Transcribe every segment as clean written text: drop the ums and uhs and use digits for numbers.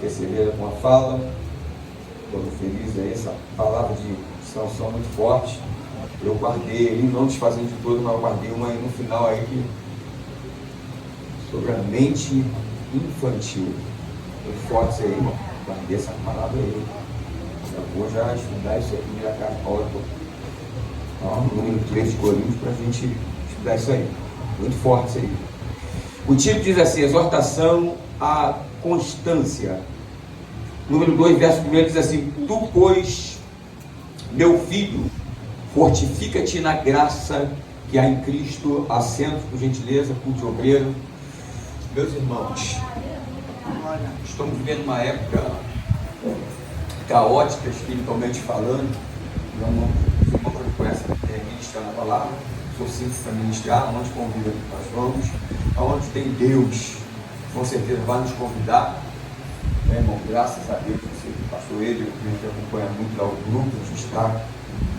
Perseverar com a fala, estou feliz aí, essa palavra de sanção muito forte. Eu guardei aí, não desfazendo de todo, mas eu guardei uma aí no final aí que sobre a mente infantil. Muito forte isso aí, irmão. Guardei essa palavra aí. Eu vou já estudar isso aí, primeira carta de Paulo, número 3 de Coríntios, para a gente estudar isso aí. Muito forte isso aí. O título diz assim: exortação à constância. Número 2, verso 1 diz assim: tu, pois, meu filho, fortifica-te na graça que há em Cristo. Assento, por gentileza, culto obreiro. Meus irmãos, estamos vivendo uma época caótica, espiritualmente falando. Os irmãos que conhecem ministrar na palavra, sou simples para ministrar, onde convida nós vamos, aonde tem Deus, com certeza vai nos convidar, né, irmão? Graças a Deus, o pastor Edil, que a gente acompanha muito lá o grupo, a gente está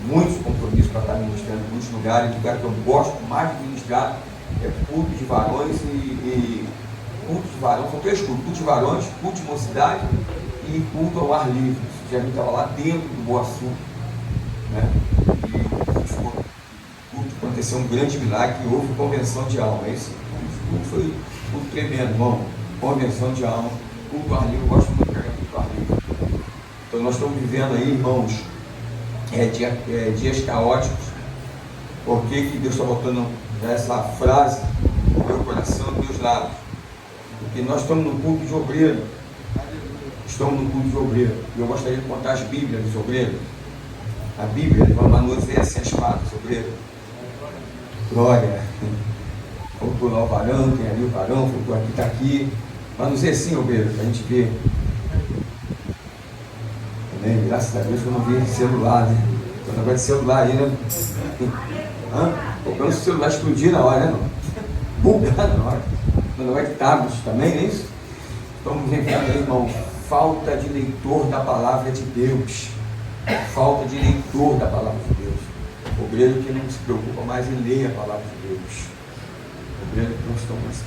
muitos compromissos para estar ministrando em muitos lugares. O lugar que eu gosto mais de ministrar é culto de varões e culto de varões, são 3 cultos: culto de varões, culto de mocidade e culto ao ar livre. Já estava lá dentro do Boaçu, né? E o culto aconteceu um grande milagre, que houve convenção de alma. Esse culto foi um tremendo, irmão. Convenção de alma, culto ao ar livre. Eu gosto muito de pregar culto ao ar livre. Então nós estamos vivendo aí, irmãos, dias caóticos. Por que Deus está botando essa frase no meu coração e nos meus lábios? Porque nós estamos no culto de obreiro. Estamos no culto de obreiro. E eu gostaria de contar as Bíblias dos obreiros. A Bíblia, vamos manusear assim as patas, obreiro. Glória. Faltou lá o varão, tem ali o varão, faltou aqui, está aqui. Manuseia assim, obreiro, para a gente ver. Também, graças a Deus que eu não vi celular, né? Então, negócio de celular aí, né? Comprando o celular explodir na hora, né? Bugar na hora. O negócio de tablet também, não é isso? Estamos vivendo aí, irmão, falta de leitor da palavra de Deus. Falta de leitor da palavra de Deus. O obreiro que não se preocupa mais em ler a palavra de Deus. O obreiro que não está mais se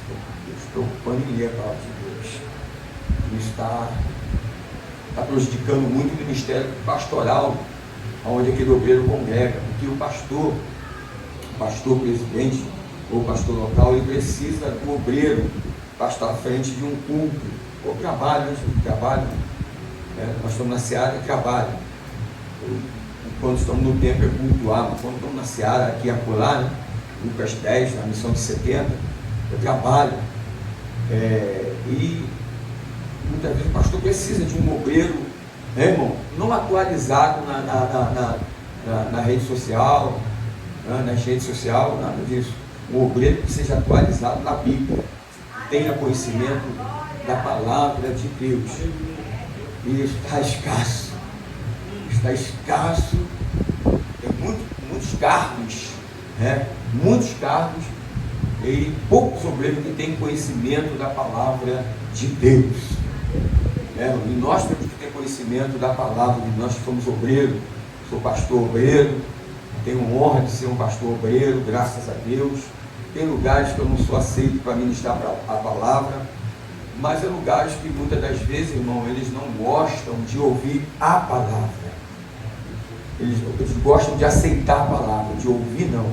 preocupando em ler a palavra de Deus. Isso está prejudicando muito o ministério pastoral, onde aquele obreiro congrega. Porque o pastor presidente ou pastor local, ele precisa do obreiro para estar à frente de um culto, ou trabalho, nós estamos na seara, é trabalho. Quando estamos no templo é cultuar, mas quando estamos na seara, aqui e acolá, né? Lucas 10, na missão de 70, é trabalho. E muitas vezes o pastor precisa de um obreiro, né, irmão, não atualizado na rede social, nas redes sociais, nada disso. Um obreiro que seja atualizado na Bíblia, tenha conhecimento da palavra de Deus. E está escasso. Está escasso. Tem muitos cargos, né? Muitos cargos e poucos obreiros que têm conhecimento da palavra de Deus. E nós temos que ter conhecimento da palavra. Nós somos obreiros. Sou pastor obreiro. Tenho honra de ser um pastor obreiro, graças a Deus. Tem lugares que eu não sou aceito para ministrar a palavra, mas é lugares que muitas das vezes, irmão, eles não gostam de ouvir a palavra. Eles gostam de aceitar a palavra, de ouvir não.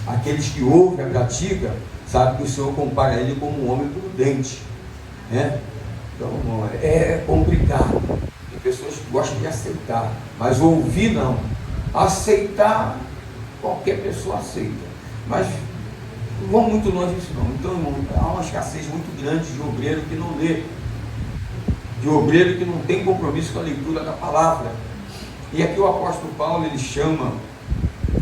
Aqueles que ouvem e praticam, sabem que o Senhor compara ele como um homem prudente, né? Então, irmão, é complicado. Tem pessoas que gostam de aceitar, mas ouvir não. Aceitar, qualquer pessoa aceita, mas não vão muito longe disso não. Então, irmão, há uma escassez muito grande de obreiro que não lê, de obreiro que não tem compromisso com a leitura da palavra. E aqui o apóstolo Paulo,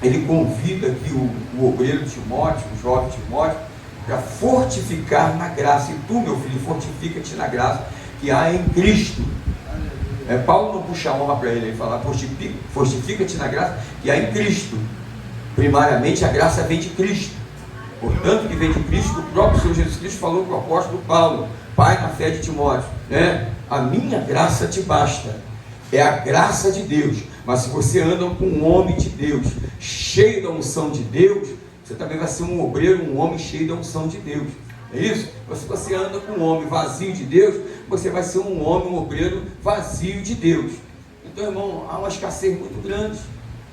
ele convida aqui o obreiro Timóteo, o jovem Timóteo, para fortificar na graça. E tu, meu filho, fortifica-te na graça que há em Cristo. Paulo não puxa a honra para ele fala: fortifica-te na graça que há em Cristo. Primariamente a graça vem de Cristo. Portanto, que vem de Cristo, o próprio Senhor Jesus Cristo falou para o apóstolo Paulo, pai na fé de Timóteo, a minha graça te basta. É a graça de Deus. Mas se você anda com um homem de Deus, cheio da unção de Deus, você também vai ser um obreiro, um homem cheio da unção de Deus. É isso? Se você anda com um homem vazio de Deus, você vai ser um homem, um obreiro vazio de Deus. Então, irmão, há uma escassez muito grande.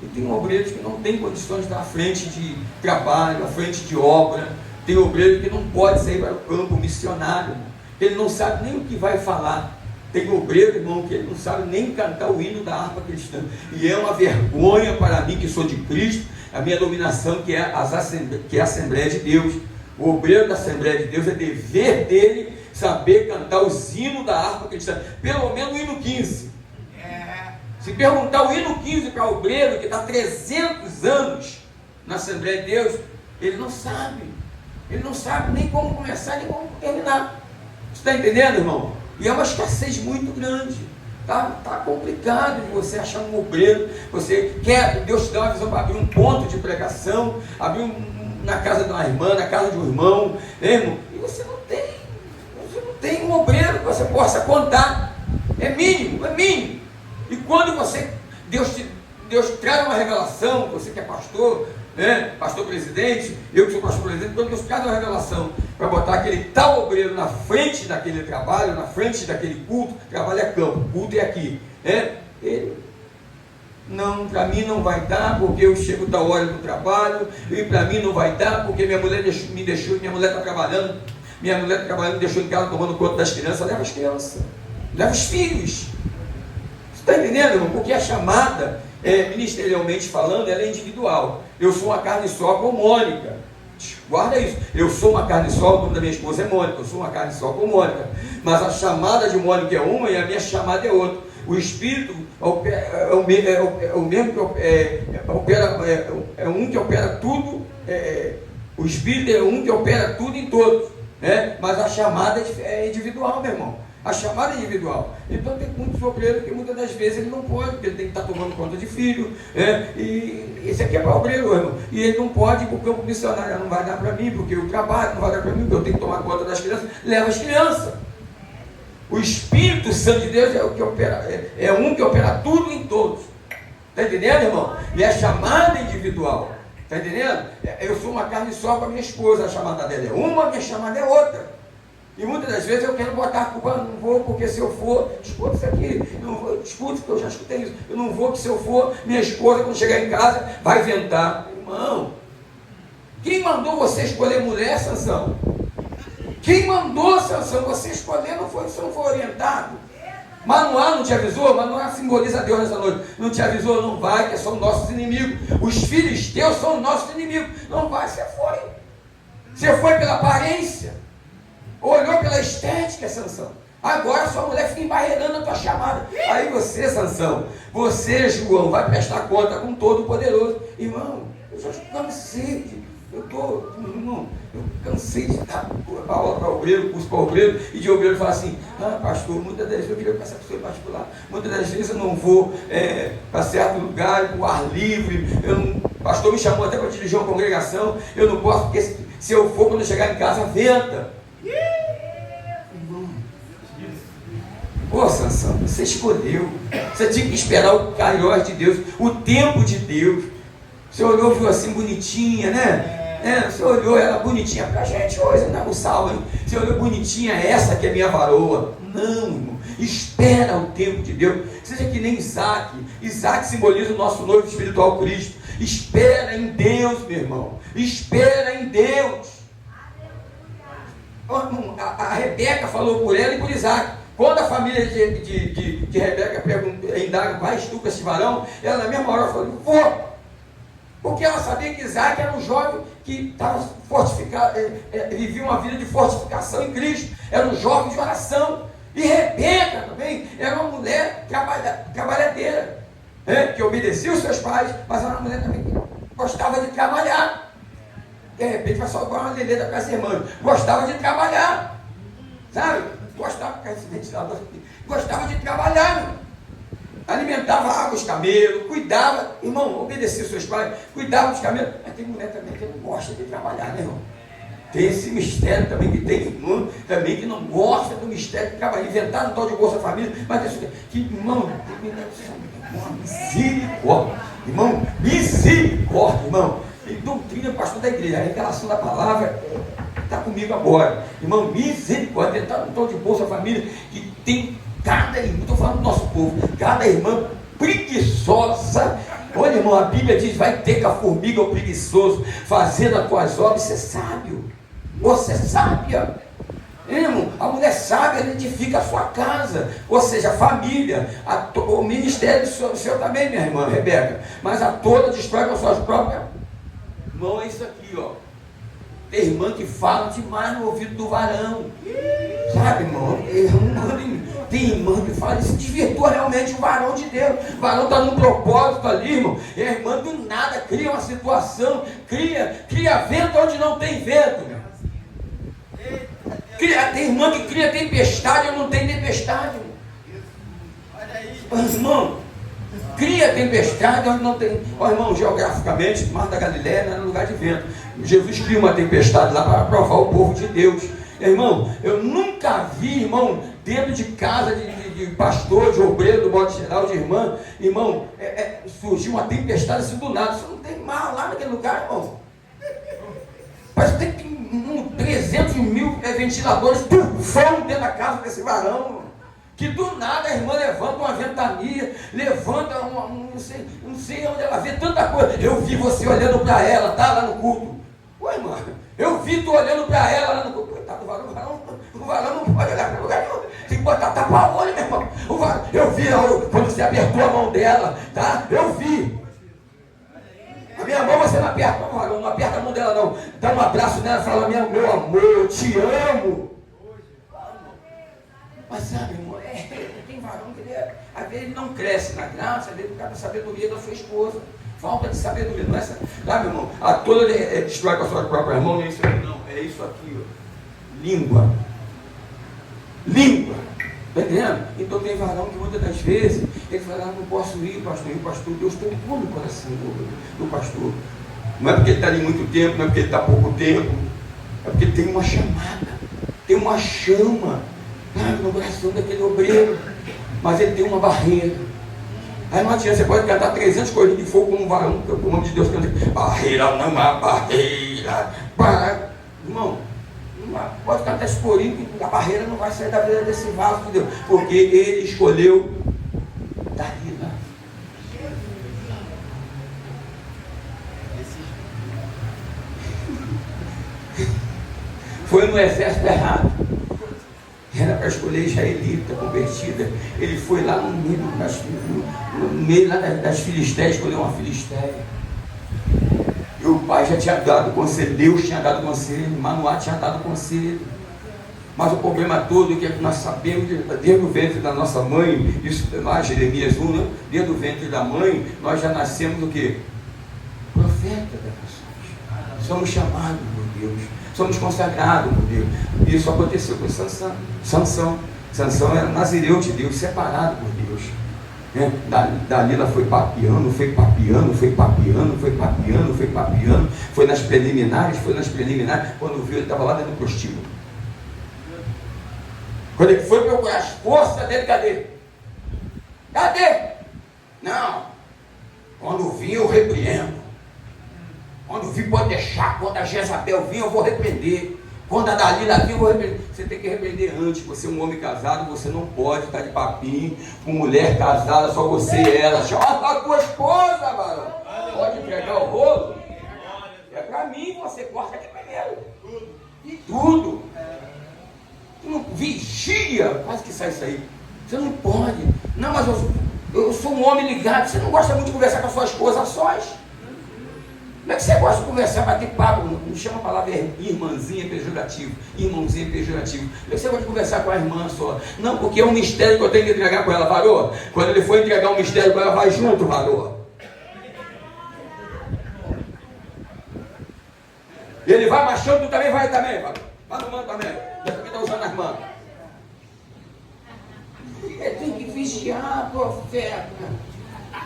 E tem obreiros que não têm condições de estar à frente de trabalho, à frente de obra. Tem obreiro que não pode sair para o campo missionário, ele não sabe nem o que vai falar. Tem obreiro, irmão, que ele não sabe nem cantar o hino da harpa cristã. E é uma vergonha para mim, que sou de Cristo, a minha dominação, que é a Assembleia de Deus. O obreiro da Assembleia de Deus é dever dele saber cantar os hinos da harpa cristã, pelo menos o hino 15. Se perguntar o hino 15 para o obreiro que está 300 anos na Assembleia de Deus, ele não sabe. Ele não sabe nem como começar, nem como terminar. Você está entendendo, irmão? E é uma escassez muito grande. Tá complicado de você achar um obreiro. Você quer, Deus te dá uma visão para abrir um ponto de pregação, abrir na casa de uma irmã, na casa de um irmão, irmão? E você não tem um obreiro que você possa contar. É mínimo. E quando Deus traz uma revelação, você que é pastor, né? Pastor presidente, eu que sou pastor presidente, quando Deus traz uma revelação para botar aquele tal obreiro na frente daquele trabalho, na frente daquele culto, trabalho é campo, culto é aqui, né? Ele, não, para mim não vai dar, porque eu chego da hora do trabalho, e para mim não vai dar, porque minha mulher me deixou, minha mulher está trabalhando, me deixou em casa tomando conta das crianças. Leva as crianças, leva os filhos. Está entendendo, irmão? Porque a chamada, ministerialmente falando, ela é individual. Eu sou uma carne só com Mônica. Guarda isso. Eu sou uma carne só, o nome da minha esposa é Mônica. Eu sou uma carne só com Mônica. Mas a chamada de Mônica é uma e a minha chamada é outra. O Espírito é o mesmo que opera, é um que opera tudo. O Espírito é um que opera tudo em todos. Mas a chamada é individual, meu irmão. A chamada é individual. Então tem muitos obreiros que muitas das vezes ele não pode, porque ele tem que estar tomando conta de filho, e esse aqui é para obreiro, irmão, e ele não pode ir para o campo missionário. Não vai dar para mim, porque eu trabalho, não vai dar para mim, porque eu tenho que tomar conta das crianças. Leva as crianças. O Espírito Santo de Deus é o que opera, é um que opera tudo em todos. Está entendendo, irmão? E a chamada é individual. Está entendendo? Eu sou uma carne só com a minha esposa, a chamada dela é uma, a minha chamada é outra. E muitas das vezes eu quero botar a culpa, não vou, porque se eu for, escuta isso aqui, não vou, escuta, porque eu já escutei isso, eu não vou, que se eu for, minha esposa, quando chegar em casa, vai inventar. Irmão, quem mandou você escolher mulher, Sansão? Quem mandou, Sansão, você escolher, você não foi orientado? Manoá não te avisou? Manoá simboliza Deus nessa noite. Não te avisou? Não vai, que são nossos inimigos. Os filisteus são nossos inimigos. Não vai, você foi. Você foi pela aparência. Olhou pela estética, Sansão. Agora sua mulher fica embarreirando a tua chamada. Aí você, Sansão, você, João, vai prestar conta com todo o poderoso. Irmão, eu já cansei eu cansei de dar aula para obreiro, curso para obreiro, e de obreiro falar assim: pastor, muitas das vezes eu queria passar pessoa particular, muitas das vezes eu não vou para certo lugar, para o ar livre, o pastor me chamou até para dirigir uma congregação, eu não posso, porque se eu for, quando eu chegar em casa, venta. Pô, Sansão, você escolheu, você tinha que esperar o kairos de Deus, o tempo de Deus. Você olhou, viu assim, bonitinha, né? Você olhou ela bonitinha pra gente hoje, né? O salmo, hein? Você olhou bonitinha, essa que é minha varoa. Não, irmão, espera o tempo de Deus. Seja que nem Isaac. Isaac simboliza o nosso noivo espiritual Cristo. Espera em Deus, meu irmão. Espera em Deus. A Rebeca falou por ela e por Isaac. Quando a família de Rebeca indaga: vais tu com esse varão? Ela na mesma hora falou: vou. Porque ela sabia que Isaac era um jovem que estava fortificado, vivia uma vida de fortificação em Cristo, era um jovem de oração. E Rebeca também era uma mulher trabalhadeira, que obedecia os seus pais, mas era uma mulher também que gostava de trabalhar. De repente vai só igual uma Lelê da casa irmã, gostava de trabalhar, sabe? Gostava de trabalhar, meu. Alimentava água os camelos, cuidava, irmão, obedecia os seus pais, cuidava dos camelos. Mas tem mulher também que não gosta de trabalhar, né, irmão? Tem esse mistério também, que tem irmão também que não gosta do mistério de trabalhar. Inventaram um tal de Bolsa Família, mas isso que, irmão, misericórdia, irmão, misericórdia, irmão. E doutrina, pastor da igreja, a revelação da palavra está comigo agora. Irmão, misericórdia, está no tom de Bolsa Família, que tem cada irmã, estou falando do nosso povo, cada irmã preguiçosa. Olha, irmão, a Bíblia diz: vai ter com a formiga o preguiçoso, fazendo as tuas obras. Você é sábio, você é sábia. Irmão, a mulher sábia, ela edifica a sua casa, ou seja, a família, o ministério seu também, minha irmã Rebeca, mas a toda destrói com as suas próprias. Irmão, é isso aqui, ó. Tem irmã que fala demais no ouvido do varão, sabe, irmão? Tem irmã que fala, isso desvirtua realmente o varão de Deus. O varão está num propósito ali, irmão, e a irmã do nada cria uma situação, cria vento onde não tem vento, meu. Tem irmã que cria tempestade onde não tem tempestade, irmão. Cria tempestade onde não tem. Ó, irmão, geograficamente, Mar da Galileia não era lugar de vento. Jesus cria uma tempestade lá para provar o povo de Deus. Irmão, eu nunca vi, irmão, dentro de casa de pastor, de obreiro, do modo geral, de irmã, irmão, surgiu uma tempestade assim do nada. Você não tem mar lá naquele lugar, irmão. Parece que tem 300 mil ventiladores tufando dentro da casa desse varão, que do nada a irmã levanta uma ventania, levanta não sei onde ela vê tanta coisa. Eu vi você olhando para ela, tá? Lá no culto. Oi, irmã, eu vi tu olhando para ela lá no culto. Coitado, o varão não pode olhar para lugar nenhum. Tem que botar tapa-olho, meu irmão. Eu vi quando você apertou a mão dela, tá? Eu vi. A minha mão você não aperta, não aperta a mão dela não. Dá um abraço nela e fala: meu amor, eu te amo. Mas sabe, irmão, tem varão que às vezes ele não cresce na graça, às vezes por causa da sabedoria da sua esposa. Falta de sabedoria, não é essa? Sabe, irmão? A toda destrói com a sua própria mão, não é isso aqui não, é isso aqui, ó. Língua. Está entendendo? Então tem varão que muitas das vezes ele fala: não posso ir, pastor, Deus tocou no coração do pastor. Não é porque ele está ali muito tempo, não é porque ele está pouco tempo, é porque tem uma chamada, tem uma chama, sabe, no coração daquele obreiro, mas ele tem uma barreira. Aí não adianta, você pode cantar 300 corinhos de fogo como um varão, o nome de Deus canta: barreira não há barreira. Irmão, pode cantar esse corinho, que a barreira não vai sair da vida desse vaso de Deus, porque ele escolheu Dalila. Foi no exército errado. Era para escolher israelita convertida. Ele foi lá no meio das filisteias, escolheu uma filisteia. E o pai já tinha dado conselho, Deus tinha dado conselho, Manoá tinha dado conselho. Mas o problema todo é que nós sabemos, desde o ventre da nossa mãe, isso lá, Jeremias 1, né? Desde o ventre da mãe, nós já nascemos o quê? Profeta das nações. Somos chamados por Deus, somos consagrados por Deus. Isso aconteceu com Sansão. Sansão era nazireu de Deus, separado por Deus. Dalila foi papiando, foi nas preliminares, quando viu ele estava lá dentro do prostíbulo. Quando ele foi procurar as forças dele, cadê? Não, quando vir eu repreendo, quando vir pode deixar, quando a Jezabel vir eu vou repreender, quando a Dalila vir eu vou repreender. Você tem que repreender antes. Você é um homem casado, você não pode estar de papinho com mulher casada, só você e ela. Chama a tua esposa, varão. Pode entregar o rolo. É para mim, você corta aqui primeiro. E tudo. Tu não vigia, quase que sai isso aí. Você não pode. Não, mas eu sou um homem ligado. Você não gosta muito de conversar com a sua esposa a sós. Como é que você gosta de conversar, bater papo? Não chama a palavra irmãzinha pejorativo, irmãozinha pejorativo. Como é que você gosta de conversar com a irmã só? Não, porque é um mistério que eu tenho que entregar com ela, varô. Quando ele for entregar um mistério com ela, vai junto, varô. Ele vai marchando, tu também vai também, varô. Vai no mano também. Já também está usando as mãos. Ele tem que vigiar, profeta.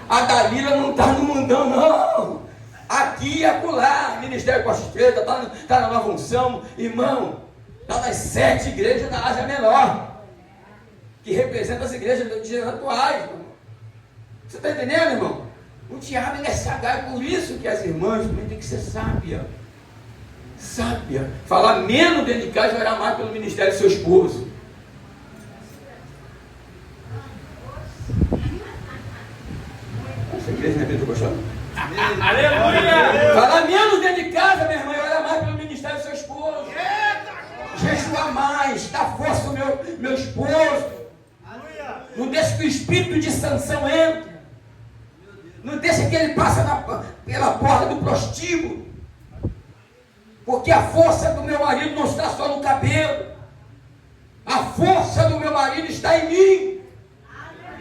A Dalila não está no mundão, não. Aqui e acolá, Ministério Costa Estreita, está na Nova Unção, irmão, está nas 7 igrejas da Ásia Menor, que representam as igrejas dos dias atuais, irmão. Você está entendendo, irmão? O diabo ele é sagaz, por isso que as irmãs também têm que ser sábias. sábia. Falar menos dentro de casa e orar mais pelo ministério do seu esposo. Essa igreja não é bem, estou gostando. Aleluia! Falar menos dentro de casa, minha irmã, e orar mais pelo ministério do seu esposo. Jejuar mais, dar força ao meu esposo. Não deixe que o espírito de Sansão entre. Não deixe que ele passe pela porta do prostíbulo. Porque a força do meu marido não está só no cabelo. A força do meu marido está em mim.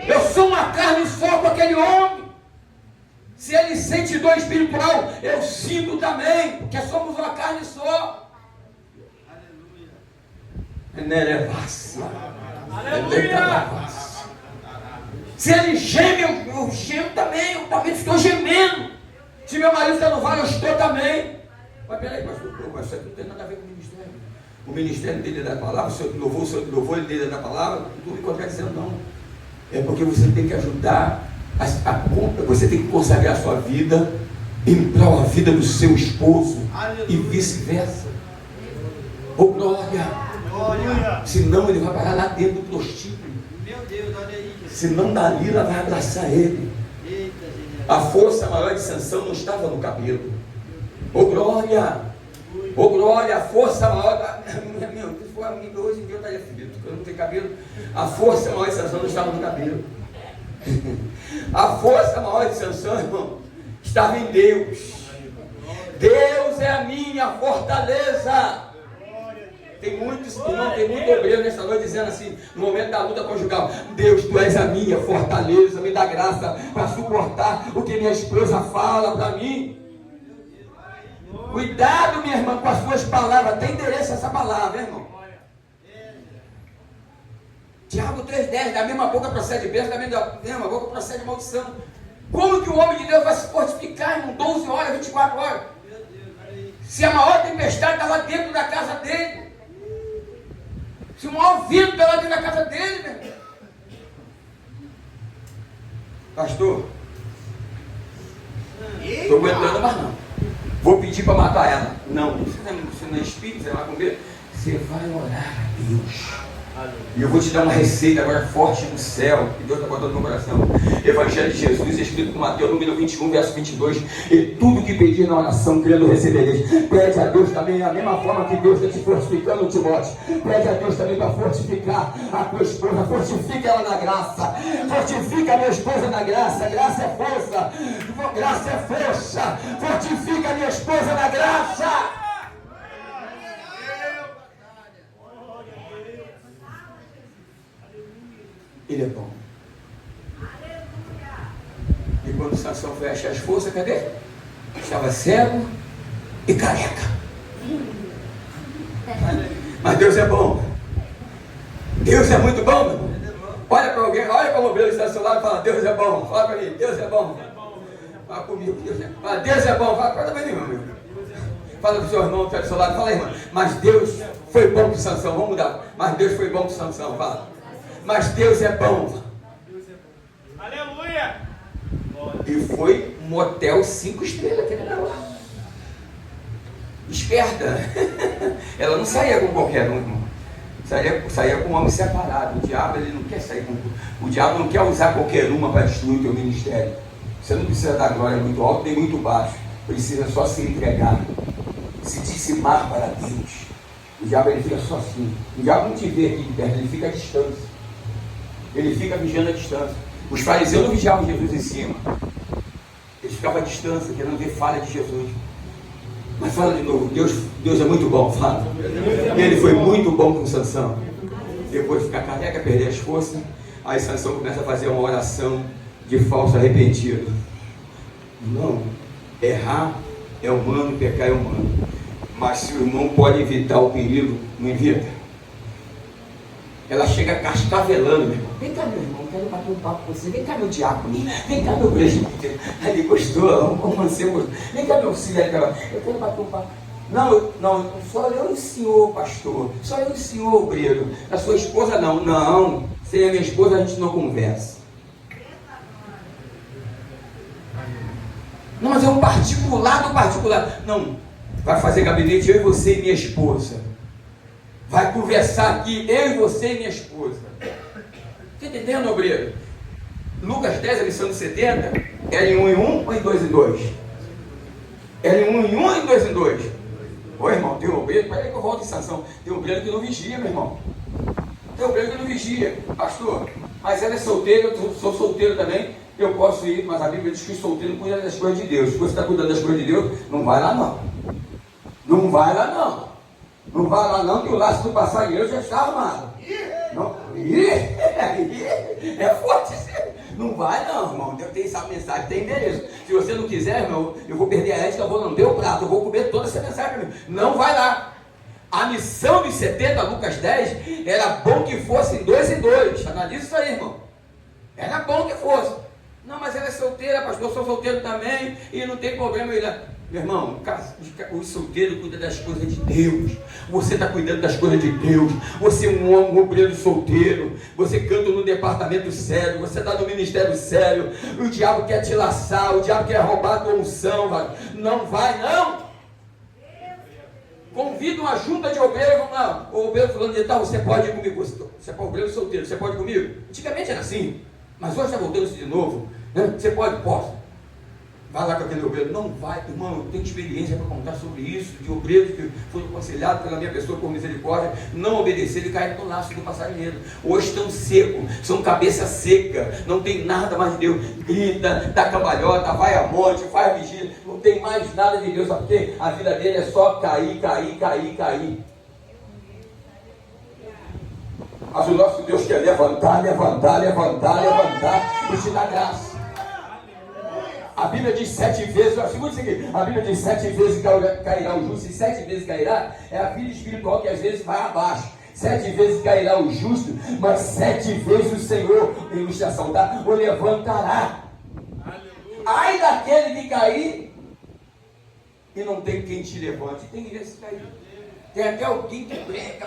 Eu sou uma carne só com aquele homem. Se ele sente dor espiritual, eu sinto também. Porque somos uma carne só. Aleluia! Se ele geme, eu gemo também. Eu também estou gemendo. Se meu marido está no vale, eu estou também. Mas peraí, pastor, isso aqui não tem nada a ver com o ministério. O ministério dele é da palavra, o senhor que louvou, ele dele é da palavra. Tudo que eu quero dizer, não. É porque você tem que ajudar, você tem que consagrar a sua vida em prol da vida do seu esposo. Aleluia. E vice-versa. Ô glória! Senão ele vai parar lá dentro do prostíbulo. Meu Deus, olha aí. Senão Dalila vai abraçar ele. A força maior de Sansão não estava no cabelo. Ô glória! Ô glória! A força maior. Meu, se for amigo hoje em dia eu estaria fedido, porque eu não tenho cabelo. A força maior de Sansão não estava no cabelo. A força maior de Sansão, irmão, estava em Deus. Deus é a minha fortaleza. Tem muito obreiro nesta noite dizendo assim, no momento da luta conjugal: Deus, tu és a minha fortaleza, me dá graça para suportar o que minha esposa fala para mim. Cuidado, minha irmã, com as suas palavras. Tem endereço essa palavra, irmão. Tiago 3,10, da mesma boca procede bênção, da mesma boca procede maldição. Como que o homem de Deus vai se fortificar, irmão, 12 horas, 24 horas? Se a maior tempestade está lá dentro da casa dele. Se o maior vento está lá dentro da casa dele, meu irmão. Pastor, estou aguentando mais não. Vou pedir para matar ela. Não, você não é espírito, você vai com medo. Você vai orar a Deus. E eu vou te dar uma receita agora forte do céu, que Deus está botando no meu coração. Evangelho de Jesus, escrito com Mateus, número 21, verso 22. E tudo que pedir na oração, crendo recebereis. Pede a Deus também, da mesma forma que Deus está te fortificando, Timóteo. Pede a Deus também para fortificar a tua esposa. Fortifica ela na graça. Fortifica a minha esposa na graça. Graça é força. Graça é força. Fortifica a minha esposa na graça. Ele é bom. E quando Sansão foi achar as forças, cadê? Estava cego e careca. Mas Deus é bom. Deus é muito bom, meu irmão. Olha para alguém, olha para o obreiro que está ao seu lado e fala: Deus é bom. Fala para mim: Deus é bom. Fala comigo: fala, Deus é bom. Fala para mim, meu amigo. Fala para o seu irmão que está do seu lado. Fala, irmão: mas Deus foi bom para Sansão. Vamos mudar. Mas Deus foi bom para Sansão. Fala: mas Deus é bom. Aleluia! E foi um motel 5 estrelas que ele era lá. Esperta. Ela não saía com qualquer um, irmão. Saía com um homem separado. O diabo, ele não quer sair com... O diabo não quer usar qualquer uma para destruir o teu ministério. Você não precisa dar glória muito alto nem muito baixo. Precisa só se entregar. Se dizimar para Deus. O diabo, ele fica só assim. O diabo não te vê aqui de perto, ele fica à distância. Ele fica vigiando a distância. Os fariseus não vigiavam Jesus em cima. Eles ficavam à distância, querendo ver falha de Jesus. Mas fala de novo: Deus é muito bom, fala. Ele foi muito bom com Sansão. Depois de ficar careca, perder as forças, aí Sansão começa a fazer uma oração de falso arrependido. Não, errar é humano, pecar é humano. Mas se o irmão pode evitar o perigo, não evita. Ela chega cascavelando, meu irmão. Vem cá, meu irmão, quero bater um papo com você. Vem cá, meu diácono. Vem cá, meu presbítero. Ele gostou, o mancebo. Vem cá, meu auxiliar. Eu quero bater um papo. Não, só eu e o senhor, pastor. Só eu e o senhor, obreiro. A sua esposa, não. Não, sem a minha esposa a gente não conversa. Não, mas é um particular do particular. Não, Vai fazer gabinete eu e você e minha esposa. Vai conversar aqui, eu e você e minha esposa. Está entendendo, obreiro? Lucas 10, a lição de 70, era em 1 em 1 ou em 2 em 2? Era em 1 em 1 ou em 2 em 2? Ô irmão, tem um obreiro, peraí que eu volto em sanção. Tem um obreiro que não vigia, meu irmão. Tem um obreiro que não vigia, pastor. Mas ela é solteira, eu sou solteiro também. Eu posso ir, mas a Bíblia diz que o solteiro cuida das coisas de Deus. Se você está cuidando das coisas de Deus, não vai lá não. Não vai lá não. Não vai lá não, que o laço do passarinheiro já está armado. Não. É forte. Não vai não, irmão. Deus tem essa mensagem, tem endereço. Se você não quiser, irmão, eu vou perder a ética, eu vou lamber o prato, eu vou comer toda essa mensagem. Não vai lá. A missão dos 70, Lucas 10, era bom que fosse em 2 em 2. Analisa isso aí, irmão. Era bom que fosse. Não, mas ela é solteira, pastor, eu sou solteiro também, e não tem problema. Meu irmão, o solteiro cuida das coisas de Deus. Você está cuidando das coisas de Deus. Você é um homem, um obreiro solteiro. Você canta no departamento sério. Você está no ministério sério. O diabo quer te laçar. O diabo quer roubar a tua unção. Não vai, não. Convida uma junta de obreiros. Vamos lá. O obreiro falando de tal, você pode ir comigo. Você é obreiro solteiro, você pode ir comigo? Antigamente era assim. Mas hoje está voltando isso de novo. Né? Você pode? Posso. Vai lá com aquele obreiro. Não vai, irmão, eu tenho experiência para contar sobre isso, de obreiros que foram aconselhados pela minha pessoa por misericórdia, não obedeceram e caíram no laço do passarinheiro. Hoje estão secos, são cabeça seca, não tem nada mais de Deus. Grita, dá cambalhota, vai a monte, faz vigília, não tem mais nada de Deus, porque a vida dele é só cair. Mas o nosso Deus quer levantar e te dar graça. A Bíblia diz 7 vezes, segura isso aqui, a Bíblia diz 7 vezes cairá o justo, e 7 vezes cairá, é a vida espiritual que às vezes vai abaixo. 7 vezes cairá o justo, mas 7 vezes o Senhor, ilustração, tá? O levantará. Ai daquele que cair, e não tem quem te levante, tem esse cair. Tem até alguém que prega,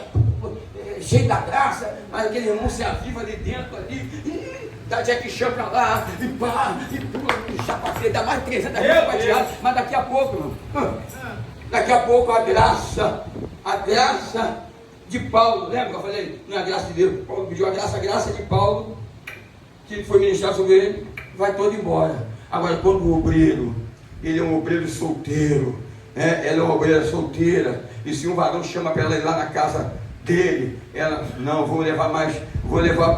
cheio da graça, mas aquele irmão se aviva ali dentro, ali, dá Jack Chan pra lá, e pá, e pula, chapafete, dá mais 300 vezes para tirar, mas daqui a pouco, irmão, daqui a pouco a graça de Paulo, lembra que eu falei, não é a graça de Deus, Paulo pediu a graça de Paulo, que foi ministrado sobre ele, vai todo embora. Agora, quando o obreiro, ele é um obreiro solteiro, ela é uma obreira solteira, e se um varão chama para ela ir lá na casa dele, ela, não, vou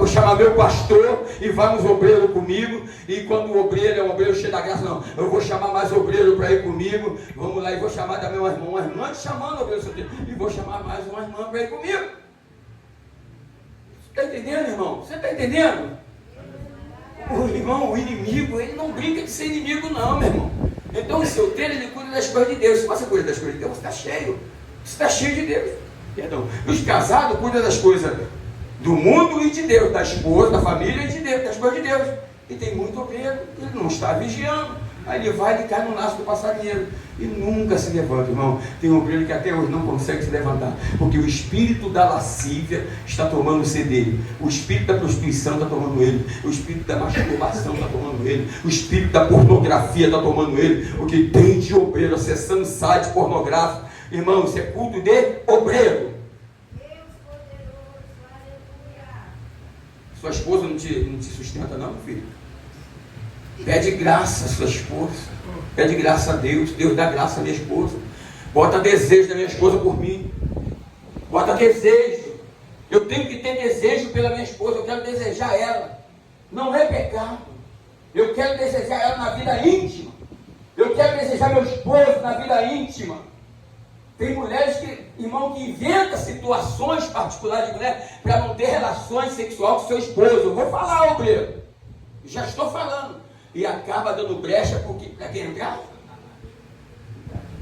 chamar meu pastor e vamos obreiro comigo. E quando o obreiro é um obreiro cheio da graça, não, eu vou chamar mais obreiro para ir comigo, vamos lá, e vou chamar também uma irmã te chamando, obreiro solteiro, e vou chamar mais uma irmã para ir comigo. Você está entendendo, irmão? Você está entendendo? O irmão, o inimigo, ele não brinca de ser inimigo não, meu irmão. Então o solteiro, ele cuida das coisas de Deus. Se você cuida das coisas de Deus, você está cheio. Você está cheio de Deus. Perdão. Os casados cuidam das coisas do mundo e de Deus, da esposa, da família e de Deus, das coisas de Deus. E tem muito obreiro, ele não está vigiando. Aí ele vai e cai no laço do passarinheiro e nunca se levanta, irmão. Tem um obreiro que até hoje não consegue se levantar, porque o espírito da lascívia está tomando o ser dele, o espírito da prostituição está tomando ele, o espírito da masturbação está tomando ele, o espírito da pornografia está tomando ele. O que tem de obreiro acessando site pornográfico, irmão, isso é culto de obreiro. Sua esposa não te sustenta não, filho? Pede graça à sua esposa, pede graça a Deus, Deus dá graça à minha esposa, bota desejo da minha esposa por mim, bota desejo, eu tenho que ter desejo pela minha esposa, eu quero desejar ela, não é pecado, eu quero desejar ela na vida íntima, eu quero desejar meu esposo na vida íntima. Tem mulheres que, irmão, que inventam situações particulares de mulher para não ter relações sexuais com seu esposo. Eu vou falar, obreiro, já estou falando. E acaba dando brecha para quem entrar?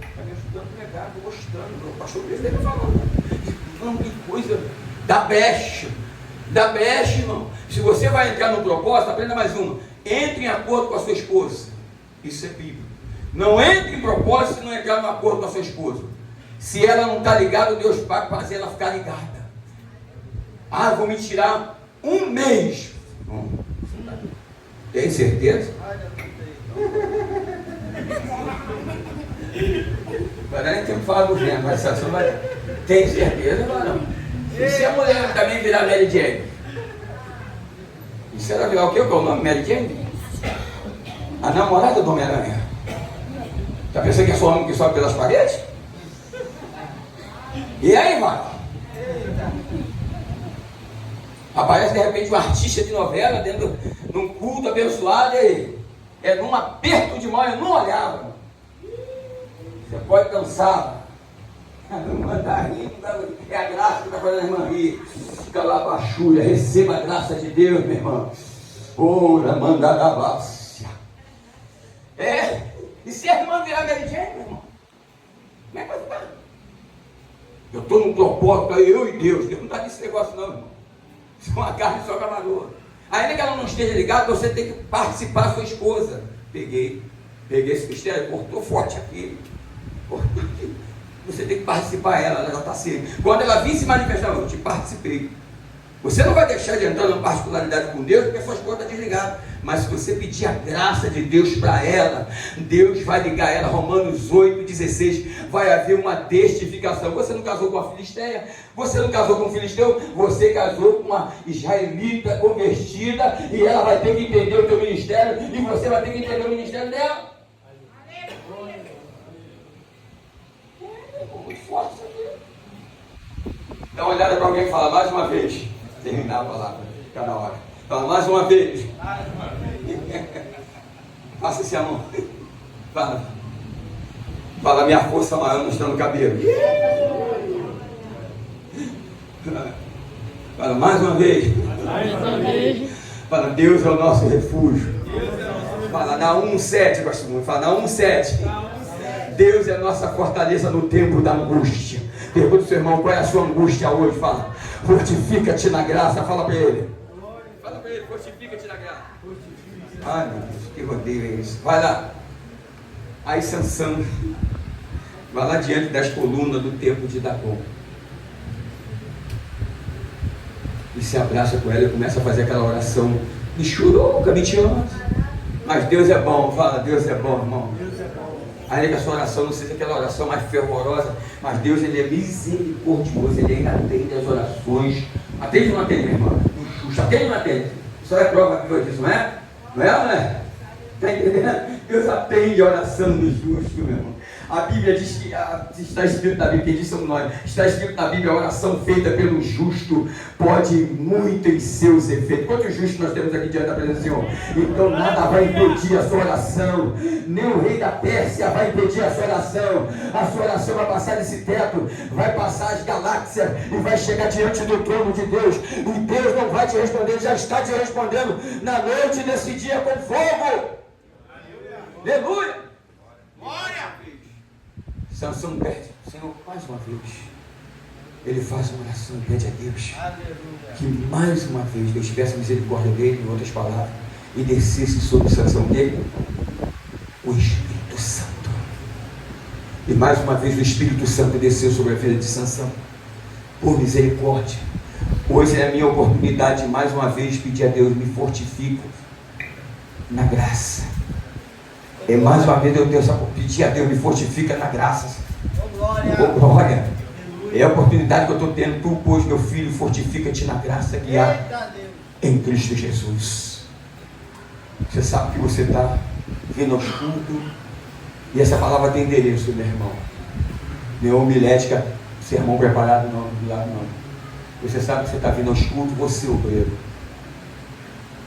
Está me ajudando a pregar, estou gostando. O pastor Pedro está falando. Irmão, que coisa. Dá brecha, irmão. Se você vai entrar no propósito, aprenda mais uma. Entre em acordo com a sua esposa. Isso é bíblico. Não entre em propósito se não entrar no acordo com a sua esposa. Se ela não está ligada, Deus vai fazer ela ficar ligada. Ah, vou me tirar um mês. Tem certeza? Agora nem tem que falar do vento, mas você vai. Tem certeza, não? E se a mulher também virar Mary Jane? E se ela virar o quê? Qual é o nome? Mary Jane? A namorada do Homem-Aranha. Já pensou que é só homem que sobe pelas paredes? E aí, mano? Aparece de repente um artista de novela dentro de um culto abençoado e é num aperto de mão, eu não olhava. Você pode dançar. A irmã está rindo, é a graça que está fazendo a irmã rir. Fica lá baixulha, receba a graça de Deus, meu irmão. Ora, manda da vácia. E se a irmã virar Mary Jane, meu irmão? Como é que vai ficar? Eu estou num propósito aí, eu e Deus. Deus não está nesse negócio não, irmão. Isso é uma carne só camarão. Ainda que ela não esteja ligada, você tem que participar da sua esposa. Peguei esse mistério, cortou forte aqui. Cortou aqui. Você tem que participar ela já está assim. Quando ela vir se manifestar, eu te participei. Você não vai deixar de entrar numa particularidade com Deus, porque a sua esposa está desligada. Mas se você pedir a graça de Deus para ela, Deus vai ligar ela. Romanos 8,16. Vai haver uma testificação. Você não casou com a filisteia, você não casou com um filisteu, você casou com uma israelita convertida, e ela vai ter que entender o teu ministério, e você vai ter que entender o ministério dela. Muito forte isso aqui. Dá uma olhada para alguém e fala mais uma vez. Terminar a palavra, cada hora. Fala mais uma vez. Faça esse amor. Fala, minha força maior não está no cabelo. Fala mais uma vez. Fala, Deus é o nosso refúgio. Fala, na 1,7, pastor. Fala, na 1,7. Deus é a nossa fortaleza no tempo da angústia. Pergunta ao seu irmão, qual é a sua angústia hoje? Fala, fortifica-te na graça. Fala para ele. Fala para ele, fortifica-te na graça. Ai, meu Deus, que rodeio é esse? Vai lá. Aí Sansão vai lá diante das colunas do templo de Dagom e se abraça com ela e começa a fazer aquela oração michuruca, mentirosa. Mas Deus é bom. Fala, Deus é bom, irmão. Ainda que a sua oração não seja aquela oração mais fervorosa, mas Deus, Ele é misericordioso, Ele ainda atende as orações. Atende ou não atende, meu irmão? Atende ou não atende? Só é prova disso, não é? Não é ou não é? Está entendendo? Deus atende a oração do justo, meu irmão. A Bíblia diz que está escrito na Bíblia, quem diz somos nós, está escrito na Bíblia, a oração feita pelo justo pode muito em seus efeitos. Quantos justos nós temos aqui diante da presença do Senhor? Então nada vai impedir a sua oração, nem o rei da Pérsia vai impedir a sua oração. A sua oração vai passar nesse teto, vai passar as galáxias e vai chegar diante do trono de Deus. E Deus não vai te responder, Ele já está te respondendo na noite desse dia com fogo. Aleluia! Glória! Sansão pede, Senhor, mais uma vez. Ele faz uma oração e pede a Deus que mais uma vez Deus tivesse misericórdia dele, em outras palavras, e descesse sobre Sansão dele o Espírito Santo. E mais uma vez o Espírito Santo desceu sobre a vida de Sansão, por misericórdia. Hoje é a minha oportunidade de mais uma vez pedir a Deus, me fortifica na graça. E mais uma vez eu pedir a Deus, me fortifica na graça. Oh, glória. É a oportunidade que eu estou tendo. Tu, pois, meu filho, fortifica-te na graça que há em Cristo Jesus. Você sabe que você está vindo aos cultos, e essa palavra tem endereço, meu irmão. Não é homilética, sermão preparado não, do lado não. Você sabe que você está vindo aos cultos, você é obreiro.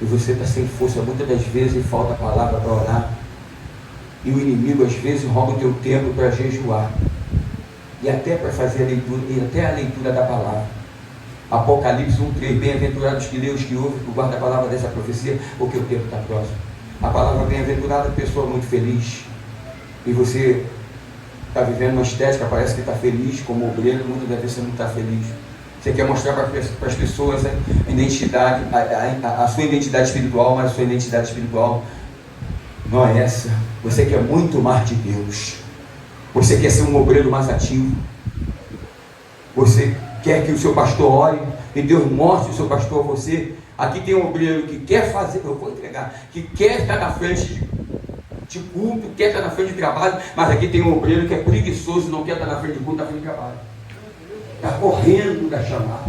E você está sem força, muitas das vezes falta a palavra para orar. E o inimigo às vezes rouba o teu tempo para jejuar. E até para fazer a leitura, e até a leitura da palavra. Apocalipse 1,3, bem-aventurados que lê, os que ouvem, que guarda a palavra dessa profecia, porque o tempo está próximo. A palavra bem-aventurada, pessoa muito feliz. E você está vivendo uma estética, parece que está feliz, como obreiro, muitas das vezes você não está feliz. Você quer mostrar para as pessoas a identidade, a sua identidade espiritual, mas a sua identidade espiritual não é essa. Você quer muito mais de Deus. Você quer ser um obreiro mais ativo. Você quer que o seu pastor ore e Deus mostre o seu pastor a você. Aqui tem um obreiro que quer fazer, eu vou entregar, que quer estar na frente de culto, quer estar na frente de trabalho, mas aqui tem um obreiro que é preguiçoso, não quer estar na frente de culto, na frente de trabalho. Está correndo da chamada.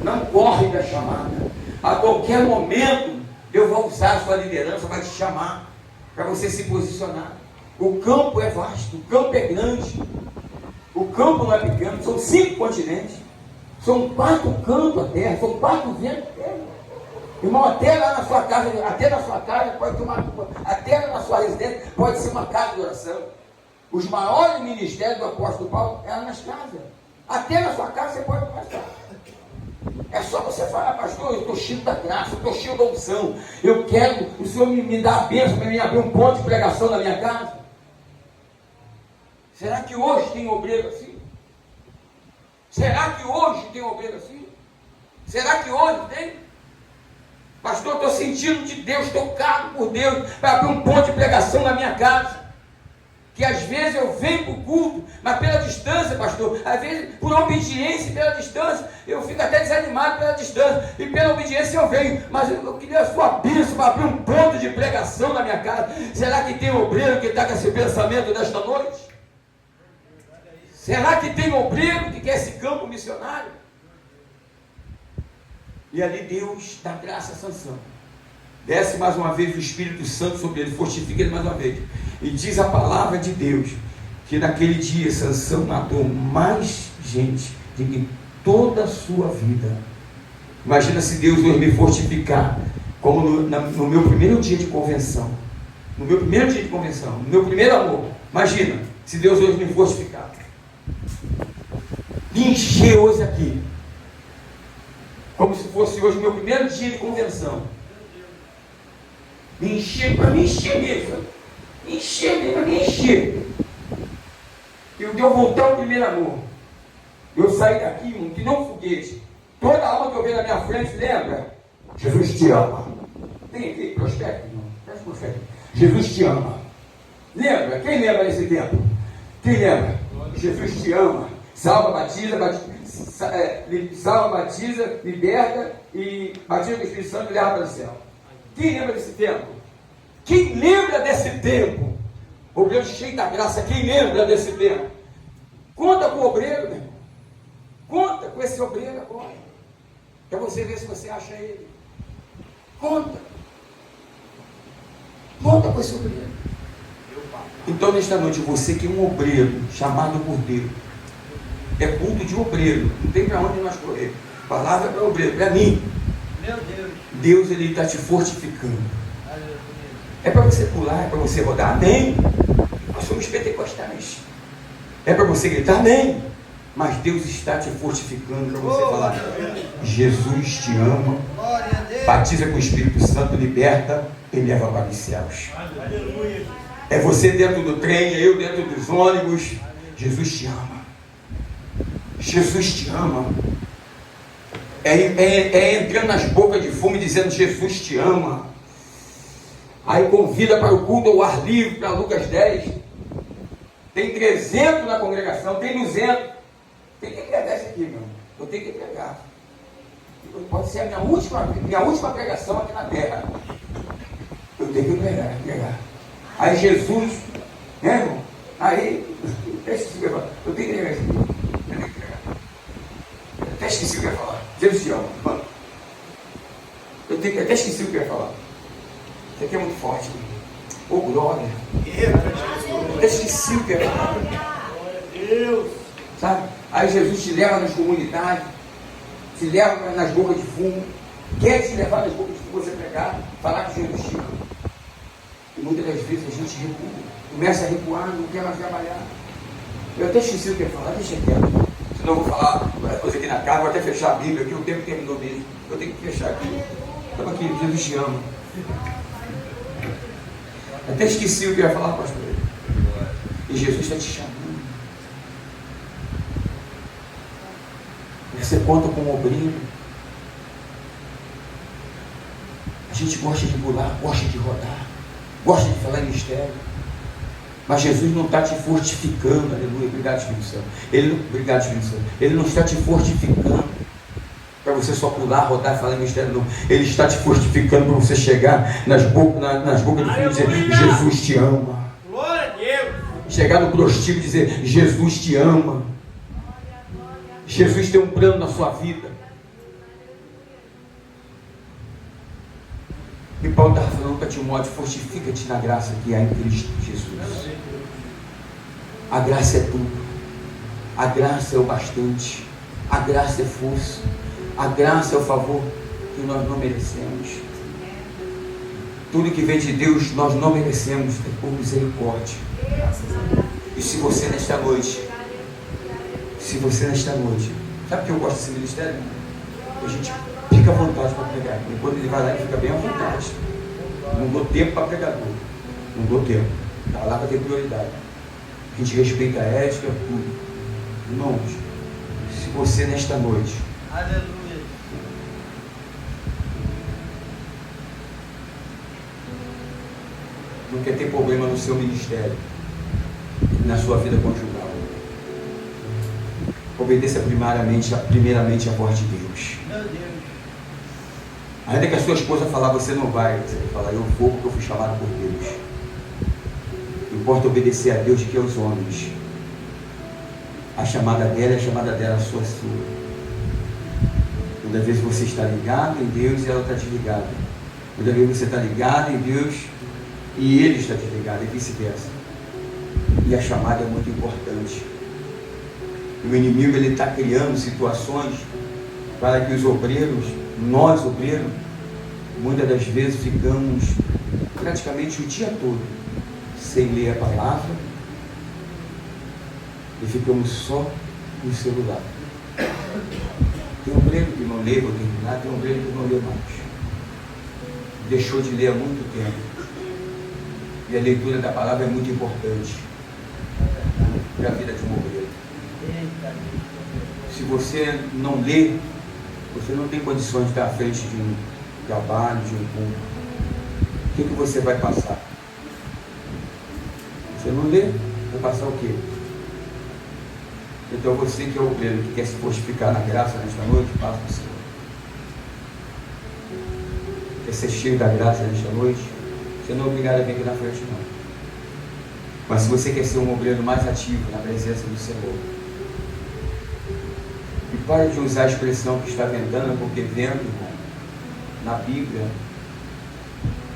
Não corre da chamada. A qualquer momento, Deus vai usar a sua liderança, vai te chamar, para você se posicionar. O campo é vasto, o campo é grande. O campo não é pequeno, são 5 continentes. São 4 cantos a terra, são 4 ventos a terra. Irmão, até lá na sua casa, pode ter até na sua residência pode ser uma casa de oração. Os maiores ministérios do apóstolo Paulo eram nas casas. Até na sua casa você pode passar. É só você falar, pastor, eu estou cheio da graça, eu estou cheio da unção. Eu quero, o Senhor me dá a bênção para me abrir um ponto de pregação na minha casa. Será que hoje tem obreiro assim? Será que hoje tem obreiro assim? Será que hoje tem? Pastor, estou sentindo de Deus, tocado por Deus, para abrir um ponto de pregação na minha casa. Que às vezes eu venho para o culto, mas pela distância, pastor, às vezes por obediência e pela distância, eu fico até desanimado pela distância, e pela obediência eu venho, mas eu queria a sua bênção para abrir um ponto de pregação na minha casa. Será que tem obreiro que está com esse pensamento desta noite? Será que tem obreiro que quer esse campo missionário? E ali Deus dá graça a Sansão. Desce mais uma vez o Espírito Santo sobre ele, fortifica ele mais uma vez. E diz a palavra de Deus, que naquele dia Sansão matou mais gente do que toda a sua vida. Imagina se Deus hoje me fortificar, como no meu primeiro dia de convenção. No meu primeiro dia de convenção, no meu primeiro amor. Imagina, se Deus hoje me fortificar. Me encher hoje aqui. Como se fosse hoje o meu primeiro dia de convenção. Me encher, para me encher mesmo. Me encher mesmo, para me encher. E eu voltar ao primeiro amor. Eu saí daqui, que não foguete. Toda alma que eu vejo na minha frente, lembra? Jesus te ama. Tem aqui, prospecto? Não, faz prospecto. Jesus te ama. Lembra? Quem lembra desse tempo? Quem lembra? Jesus te ama. Salva, batiza, salva, batiza, liberta e batiza com o Espírito Santo e leva para o céu. Quem lembra desse tempo? Quem lembra desse tempo? Obreiro cheio da graça, quem lembra desse tempo? Conta com o obreiro, meu irmão. Conta com esse obreiro agora. Para você ver se você acha ele. Conta. Conta com esse obreiro. Então, nesta noite, você que é um obreiro, chamado por Deus, é culto de obreiro, não tem para onde nós correr. Palavra para obreiro, para mim. Meu Deus. Deus, Ele está te fortificando. É para você pular, é para você rodar, amém. Nós somos pentecostais. É para você gritar, amém. Mas Deus está te fortificando para você falar, Jesus te ama, batiza com o Espírito Santo, liberta e leva para os céus. É você dentro do trem, eu dentro dos ônibus. Jesus te ama. Jesus te ama. É entrando nas bocas de fumo dizendo Jesus te ama. Aí convida para o culto ao ar livre, para Lucas 10. Tem 300 na congregação, tem 200. Tem que pregar isso aqui, meu irmão. Eu tenho que pregar. Pode ser a minha última pregação aqui na terra. Eu tenho que pregar. Aí Jesus, né, irmão? Aí, eu tenho que pregar isso aqui. Até esqueci o que eu ia falar. Jesus te ama. Mano. Até esqueci o que eu ia falar. Isso aqui é muito forte. Ô, glória. Até esqueci o que eu ia falar. Deus. Sabe? Aí Jesus te leva nas comunidades, te leva nas bocas de fumo, quer te levar nas bocas de fumo, você pregar, falar que Jesus te ama. E muitas das vezes a gente recua, começa a recuar, não quer mais trabalhar. Eu até esqueci o que eu ia falar, deixa quieto. Senão eu vou falar coisa aqui na casa, vou até fechar a Bíblia, aqui o tempo terminou mesmo. Eu tenho que fechar aqui. Estamos aqui, Jesus te ama. Até esqueci o que eu ia falar, pastor. E Jesus está te chamando. Você conta com um obreiro. A gente gosta de pular, gosta de rodar, gosta de falar em mistério. Mas Jesus não está te fortificando, aleluia, obrigado, Espírito Santo. Obrigado, Espírito Santo. Ele não está te fortificando para você só pular, rodar e falar em mistério, não. Ele está te fortificando para você chegar nas bocas do filho e dizer: Jesus te ama. Glória a Deus. Chegar no prostíbulo e dizer: Jesus te ama. Jesus tem um plano na sua vida. E Paulo estava falando para Timóteo: fortifica-te na graça que há em Cristo Jesus. A graça é tudo. A graça é o bastante. A graça é força. A graça é o favor que nós não merecemos. Tudo que vem de Deus nós não merecemos, é por misericórdia. E se você nesta noite, sabe que eu gosto desse ministério? A gente fica à vontade para pregar. E quando ele vai lá, ele fica bem à vontade. Não dou tempo para pregador. Não dou tempo. A palavra tem prioridade. A gente respeita a ética, tudo. Irmãos, se você nesta noite, Aleluia. não quer ter problema no seu ministério, na sua vida conjugal, obedeça primeiramente a voz de Deus. Meu Deus. Ainda que a sua esposa falar: você não vai, você vai falar: eu vou porque eu fui chamado por Deus. Importa obedecer a Deus do que aos homens. A chamada dela é a chamada dela, a sua. Muitas vezes você está ligado em Deus e ela está desligada. Muitas vezes você está ligado em Deus e ele está desligado, e vice-versa. E a chamada é muito importante. O inimigo está criando situações para que os obreiros, nós obreiros, muitas das vezes ficamos praticamente o dia todo sem ler a palavra e ficamos só no celular. Tem obreiro que não lê, vou terminar, tem obreiro que não lê mais. Deixou de ler há muito tempo. E a leitura da palavra é muito importante para a vida de um obreiro. Se você não lê, você não tem condições de estar à frente de um trabalho, de um público. O que você vai passar? Você não lê, vai passar o quê? Então você que é obreiro, que quer se fortificar na graça nesta noite, passa para o Senhor. Quer ser cheio da graça nesta noite, você não é obrigado a vir aqui na frente, não. Mas se você quer ser um obreiro mais ativo na presença do Senhor, e pare de usar a expressão que está ventando, porque vento, irmão, na Bíblia,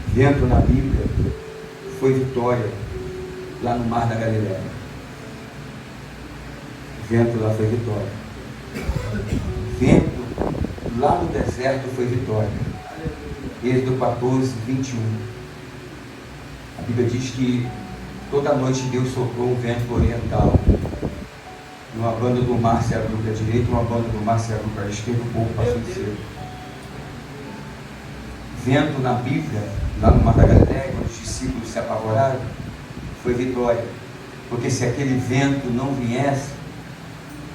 vento na Bíblia foi vitória lá no Mar da Galileia. Vento lá foi vitória. Vento lá no deserto foi vitória. Êxodo 14, 21. A Bíblia diz que toda noite Deus soprou um vento oriental. Uma banda do mar se abriu para a direita, uma banda do mar se abriu para a esquerda, o povo passou de cedo. Vento na Bíblia, lá no Mar da Galileia, quando os discípulos se apavoraram, foi vitória. Porque se aquele vento não viesse,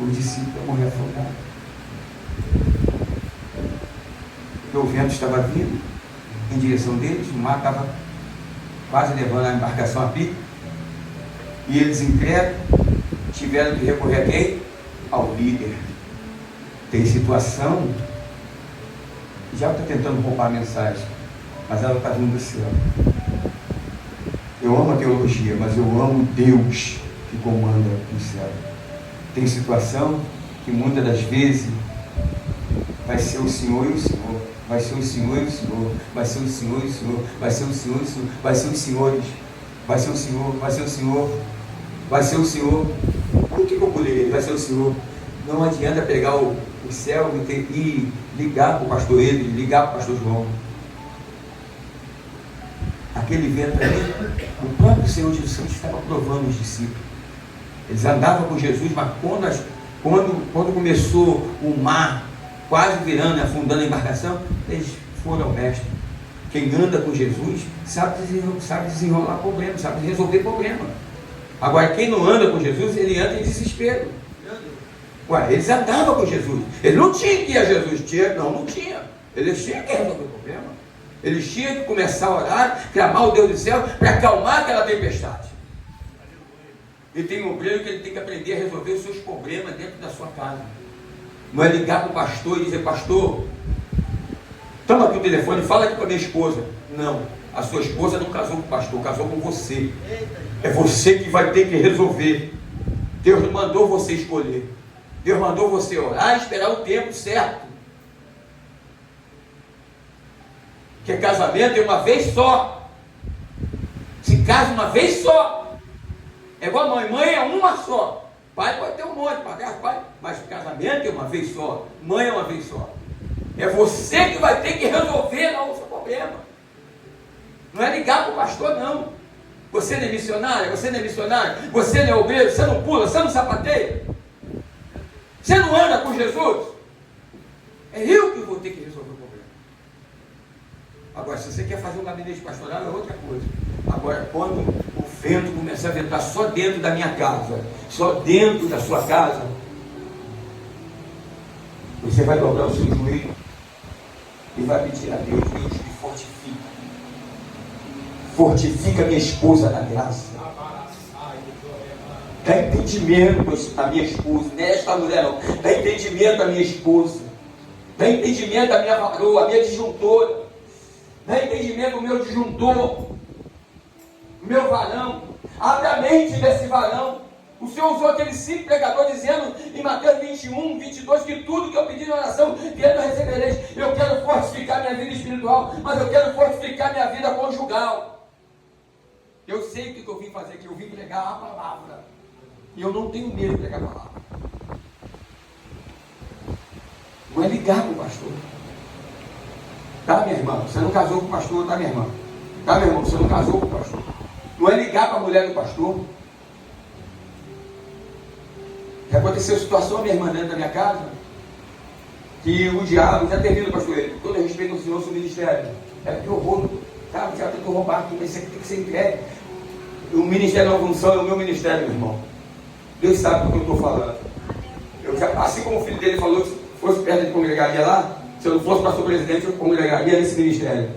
os discípulos iam morrer afogados. Porque o vento estava vindo em direção deles, o mar estava quase levando a embarcação a pique, e eles incrédulos tiveram que recorrer a quem? Ao líder. Tem situação, já está tentando roubar a mensagem, mas ela está vindo do céu. Eu amo a teologia, mas eu amo Deus que comanda o céu. Tem situação que muitas das vezes vai ser o Senhor e o Senhor, vai ser o Senhor e o Senhor, vai ser o Senhor e o Senhor, vai ser o Senhor e o Senhor, vai ser os senhores, vai ser o Senhor, vai ser o Senhor, vai ser o Senhor. Por que eu pulei ele? Vai ser o Senhor. Não adianta pegar o céu e ligar para o pastor ele, ligar para o pastor João. Aquele vento ali, o próprio Senhor Jesus Cristo estava provando os discípulos. Eles andavam com Jesus, mas quando começou o mar quase virando, afundando a embarcação, eles foram ao mestre. Quem anda com Jesus sabe desenrolar problemas, sabe resolver problemas. Agora, quem não anda com Jesus, ele anda em desespero. Ué, eles andavam com Jesus. Eles não tinham que ir a Jesus. Não tinha. Eles tinham que resolver o problema. Eles tinham que começar a orar, clamar o Deus do céu para acalmar aquela tempestade. E tem um obreiro que ele tem que aprender a resolver os seus problemas dentro da sua casa. Não é ligar para o pastor e dizer: pastor, toma aqui o telefone, fala aqui com a minha esposa. Não, a sua esposa não casou com o pastor, casou com você. É você que vai ter que resolver. Deus não mandou você escolher. Deus mandou você orar e esperar o tempo certo. Porque casamento é uma vez só. Se casa uma vez só. É igual a mãe. Mãe é uma só. Pai pode ter um monte, pai. Mas casamento é uma vez só. Mãe é uma vez só. É você que vai ter que resolver lá o seu problema. Não é ligar para o pastor, não. Você não é missionário, você não é missionário, você não é obreiro, você não pula, você não sapateia. Você não anda com Jesus. É eu que vou ter que resolver o problema. Agora, se você quer fazer um gabinete pastoral, é outra coisa. Agora, quando o vento começar a ventar só dentro da minha casa, só dentro da sua casa, você vai dobrar o seu joelho e vai pedir a Deus: Deus me fortifica. Fortifica minha esposa na graça. Dá entendimento à minha esposa. Não é esta mulher, não. Dá entendimento à minha esposa. Dá entendimento à minha varoa, à minha disjuntora. Dá entendimento ao meu disjuntor. Meu varão. Abre a mente desse varão. O Senhor usou aquele simples pregador dizendo em Mateus 21, 22, que tudo que eu pedi na oração, quero recebereis. Eu quero fortificar minha vida espiritual, mas eu quero fortificar minha vida conjugal. Eu sei o que eu vim fazer aqui. Eu vim pregar a palavra. E eu não tenho medo de pregar a palavra. Não é ligar para o pastor. Tá, minha irmã? Você não casou com o pastor, tá, minha irmã? Tá, meu irmão? Você não casou com o pastor. Não é ligar para a mulher do pastor. Já aconteceu situação, minha irmã, dentro da minha casa, que o diabo já teve vindo, pastor, com todo respeito ao senhor, seu ministério. Que horror. Tá, o diabo tentou roubar aqui, mas isso aqui tem que ser entregue. O ministério da função é o meu ministério, meu irmão. Deus sabe do que eu estou falando. Assim como o filho dele falou, se fosse perto de congregaria lá, se eu não fosse pastor presidente, eu congregaria nesse ministério.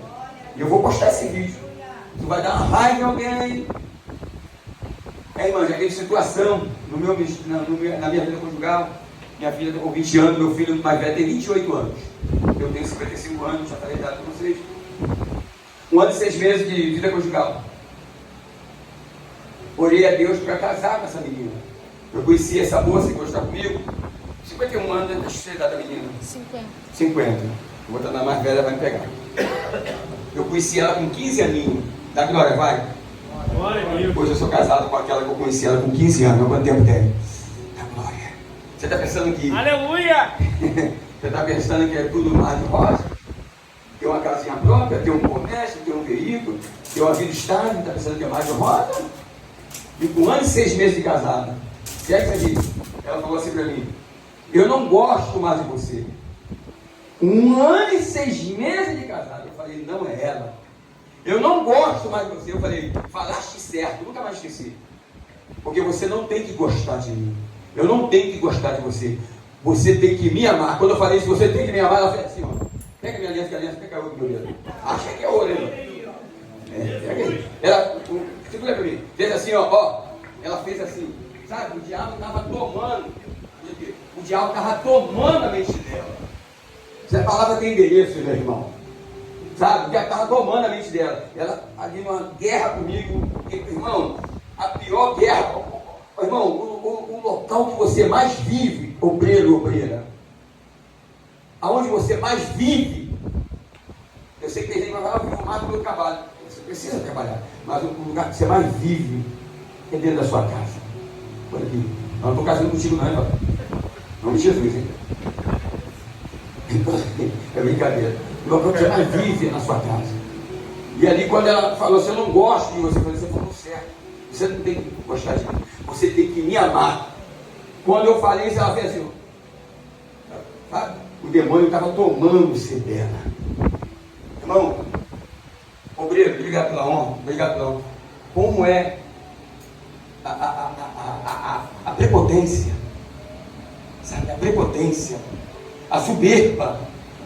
E eu vou postar esse vídeo. Isso vai dar uma raiva em alguém aí. Irmã, já teve situação na minha vida conjugal. Minha filha está com 20 anos, meu filho mais velho tem 28 anos. Eu tenho 55 anos, já falei a idade para vocês. 1 ano e 6 meses de vida conjugal. Orei a Deus para casar com essa menina. Eu conheci essa moça que hoje está comigo. 51 anos, deixa eu ser da menina. 50. Eu vou estar na mais velha, vai me pegar. Eu conheci ela com 15 aninhos. Dá glória, vai. Hoje eu sou casado com aquela que eu conheci ela com 15 anos. Quanto tempo tem? Dá glória. Você está pensando que... Aleluia! Você está pensando que é tudo mais de rosa? Tem uma casinha própria, tem um comércio, tem um veículo, tem uma vida estável, está pensando que é mais de rosa? E com 1 ano e 6 meses de casada, o que é que você disse? Ela falou assim para mim: eu não gosto mais de você. 1 ano e 6 meses de casada. Eu falei: não é ela. Eu não gosto mais de você. Eu falei: falaste certo, nunca mais esqueci. Porque você não tem que gostar de mim. Eu não tenho que gostar de você. Você tem que me amar. Quando eu falei isso, você tem que me amar, ela fez assim, ó. Pega minha aliança, que a aliança pega ouro do meu dedo. Acha que é ouro, hein? Pega aí. Ela, segura pra mim. Fez assim, ó. Ela fez assim. Sabe, o diabo estava tomando. O diabo estava tomando a mente dela. Essa palavra tem endereço, meu irmão. Sabe, o diabo estava tomando a mente dela. Ela ali numa guerra comigo. Irmão, a pior guerra. Irmão, o local que você mais vive, obreiro, obreira. Aonde você mais vive. Eu sei que tem gente que vai falar: eu vivo mais do meu trabalho. Você precisa trabalhar. Mas o lugar que você mais vive é dentro da sua casa. Olha aqui. Eu não estou casando contigo, não, irmão. Em nome de Jesus, hein? É brincadeira. O local que você mais vive é na sua casa. E ali, quando ela falou assim: eu não gosto de você, eu falei: você falou certo. Você não tem que gostar de mim. Você tem que me amar. Quando eu falei isso, ela fez assim: sabe? O demônio estava tomando-se dela. Irmão, obreiro, obrigado pela honra, obrigado pela honra. Como é a prepotência, sabe? A prepotência, a soberba,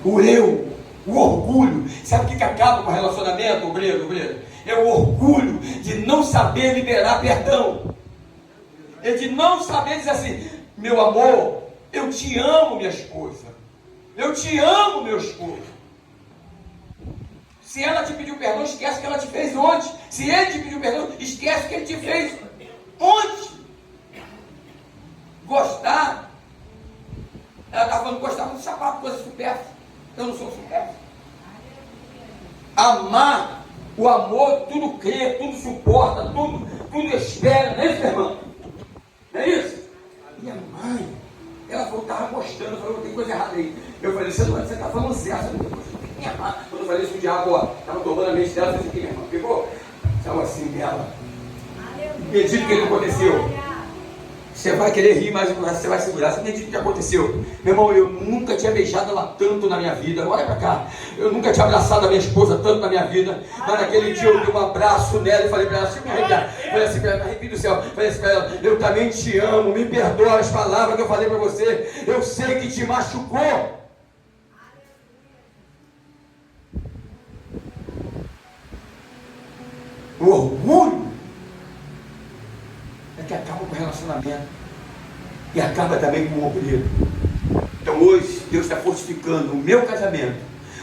o eu, o orgulho. Sabe o que acaba com o relacionamento, obreiro? É o orgulho de não saber liberar perdão. É de não saber dizer assim: meu amor, Eu te amo, minha esposa. Eu te amo, meu esposo. Se ela te pediu perdão, esquece o que ela te fez ontem. Se ele te pediu perdão, esquece o que ele te fez ontem. Gostar. Ela está falando gostar do sapato, coisa supérflua. Eu não sou supérfluo. Amar, o amor, tudo crê, tudo suporta, tudo espera, não é isso, irmão? Não é isso? Minha mãe, ela falou, estava gostando, falou, tem coisa errada aí. Eu falei, você está falando certo. Minha mãe, quando eu falei isso, o diabo, estava tomando a mente dela, eu falei, minha irmã, pegou? Estava assim dela. Acredito o que aconteceu. Você vai querer rir, mas você vai segurar. Você acredita o que aconteceu? Meu irmão, eu nunca tinha beijado ela tanto na minha vida. Olha pra cá. Eu nunca tinha abraçado a minha esposa tanto na minha vida. Mas naquele dia eu dei um abraço nela e falei pra ela, deixa eu me arrepiar. Falei assim pra ela, me arrepio do céu. Falei assim pra ela, eu também te amo. Me perdoa as palavras que eu falei pra você. Eu sei que te machucou. O orgulho é que acaba com o relacionamento e acaba também com o obreiro. Então hoje Deus está fortificando o meu casamento,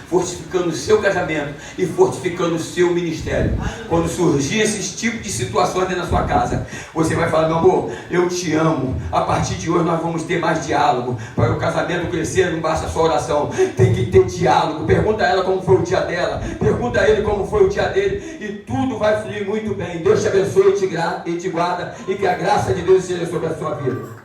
fortificando o seu casamento e fortificando o seu ministério. Quando surgir esses tipos de situações dentro da sua casa, você vai falar, meu amor, eu te amo. A partir de hoje nós vamos ter mais diálogo. Para o casamento crescer, não basta só oração, tem que ter diálogo. Pergunta a ela como foi o dia dela, pergunta a ele como foi o dia dele, e tudo vai fluir muito bem. Deus te abençoe e te guarda, e que a graça de Deus seja sobre a sua vida.